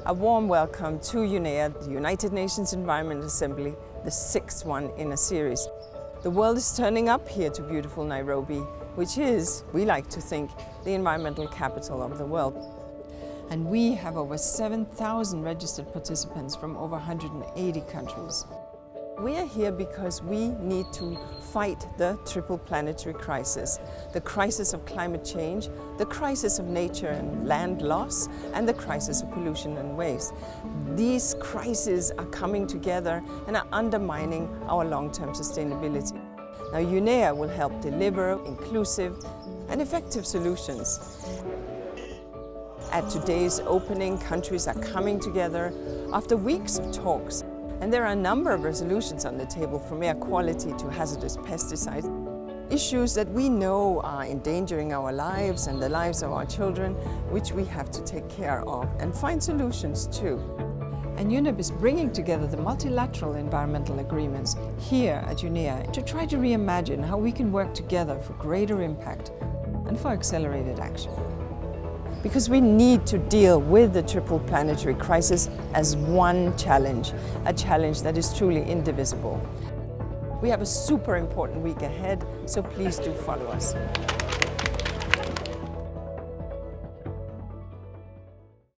A warm welcome to UNEP, the United Nations Environment Assembly, the 6th one in a series. The world is turning up here to beautiful Nairobi, which is, we like to think, the environmental capital of the world. And we have over 7,000 registered participants from over 180 countries. We are here because we need to fight the triple planetary crisis, the crisis of climate change, the crisis of nature and land loss, and the crisis of pollution and waste. These crises are coming together and are undermining our long-term sustainability. Now, UNEP will help deliver inclusive and effective solutions. At today's opening, countries are coming together after weeks of talks. And there are a number of resolutions on the table, from air quality to hazardous pesticides. Issues that we know are endangering our lives and the lives of our children, which we have to take care of and find solutions to. And UNEP is bringing together the multilateral environmental agreements here at UNEP to try to reimagine how we can work together for greater impact and for accelerated action. Because we need to deal with the triple planetary crisis as one challenge, a challenge that is truly indivisible. We have a super important week ahead, so please do follow us.